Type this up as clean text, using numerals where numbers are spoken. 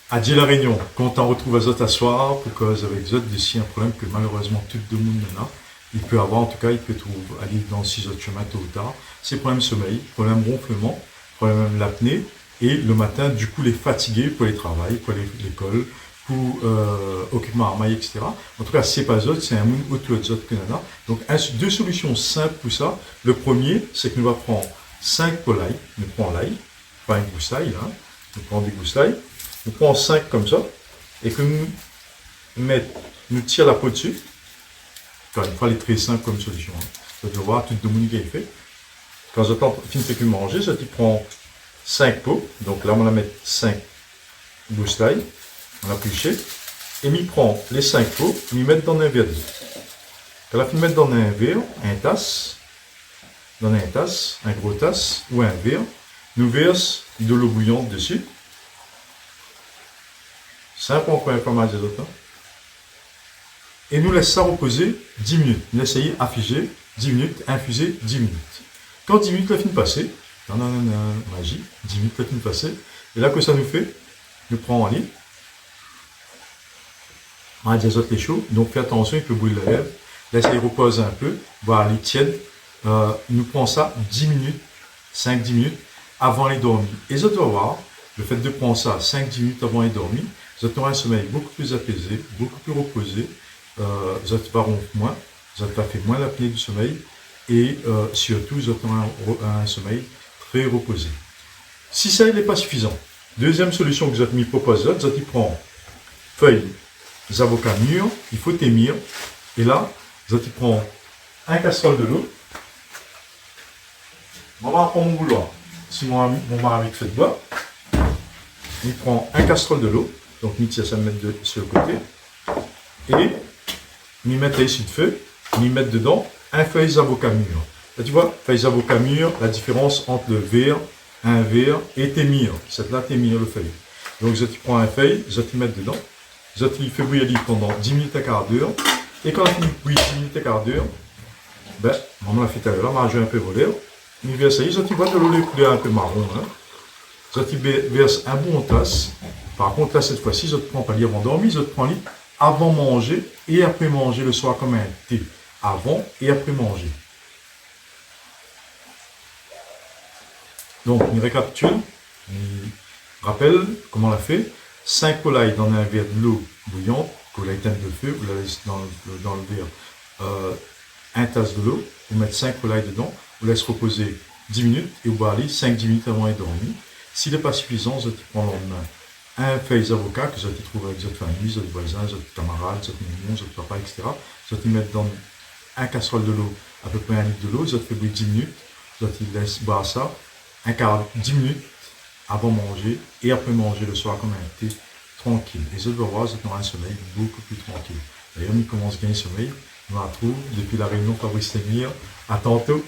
À la réunion, quand on retrouve à Zot à soir, pour cause avec Zot, d'ici un problème que malheureusement tout le monde en a, il peut avoir, en tout cas, il peut trouver, aller dans 6 autres chemins tôt ou tard, c'est problème sommeil, problème ronflement, problème l'apnée, et le matin, du coup, les fatiguer pour les travail, pour l'école, pour occupement armaille, etc. En tout cas, c'est pas Zot, c'est un monde autre Zot que Nana. Donc, deux solutions simples pour ça. Le premier, c'est que nous allons prendre 5 pour l'ail, nous prenons l'ail, pas une goussaille, hein, nous prenons des goussailles, nous prenons 5 comme ça, et que nous tirons la peau dessus. Enfin, il faut aller très simple comme solution. Hein. Vous allez voir, tout le monde qui est fait. Quand je finis de manger, je prends 5 pots. Donc là, on va mettre 5 goussailles. On a pluché. Et m'y prend les 5 pots, m'y mettre dans un verre d'eau. Quand on a fini de mettre dans un verre, un gros tasse ou un verre, nous verse de l'eau bouillante dessus. Simple encore un peu mal des autres. Et nous laisse ça reposer 10 minutes. Nous essayons afficher 10 minutes, infuser 10 minutes. Quand 10 minutes la fin de passer, magie, 10 minutes la fin de passer, et là que ça nous fait, nous prenons en ligne. On a des autres les chauds, donc fais attention, il peut brûler la lèvre. Laisse les reposer un peu, voir les tièdes. Nous prenons ça 10 minutes, 5-10 minutes avant les dormir. Et vous allez voir, le fait de prendre ça 5-10 minutes avant les dormir, vous aurez un sommeil beaucoup plus apaisé, beaucoup plus reposé. Vous n'êtes pas ronfler moins, vous n'êtes pas fait moins l'apnée du sommeil et surtout vous avez un sommeil très reposé. Si ça n'est pas suffisant, deuxième solution que vous avez mis proposée, vous avez pris feuilles d'avocat mûres, il faut témir et là vous avez pris un casserole de l'eau. Maman prend mon bouloir, si mon mari fait de bois, il prend un casserole de l'eau, donc il tire ça mettre sur le côté et m'y mettre ici de feu, m'y mettre dedans un feuille d'avocat mûr. Là, tu vois, feuille d'avocat mûr, la différence entre le verre, un verre et témir. C'est là témir le feuille. Donc, je prends un feuille, je te mets dedans, je te fais bouillir pendant 10 minutes à quart d'heure. Et quand il bouillit 10 minutes à quart d'heure, ben, on l'a fait tout à l'heure, on a joué un peu voleur. Il verse ça, je te vois de l'eau couleur un peu marron. Hein. Je te verse un bon tasse. Par contre, là, cette fois-ci, je te prends pas lire avant dormir, je te prends lit avant manger et après manger le soir comme un thé. Avant et après manger. Donc, on récapitule. On rappelle comment on l'a fait. 5 collailles dans un verre de l'eau bouillante, collailles teinte de feu, vous la laissez dans le verre, un tasse de l'eau, vous mettez 5 collailles dedans, vous laissez reposer 10 minutes et vous allez 5-10 minutes avant de dormir. S'il n'est pas suffisant, vous prend le lendemain un feuille d'avocat que vous allez trouver avec votre famille, votre voisin, votre camarade, votre maman, votre papa, etc. Vous allez mettre dans un casserole de l'eau, à peu près 1 litre de l'eau, vous allez faire bouillir 10 minutes, vous allez laisser boire ça, 10 minutes avant manger et après manger le soir comme un thé, tranquille. Et vous allez voir, vous aurez un sommeil beaucoup plus tranquille. D'ailleurs, on commence à gagner sommeil, on la retrouve depuis la réunion Fabrice Temir. À tantôt.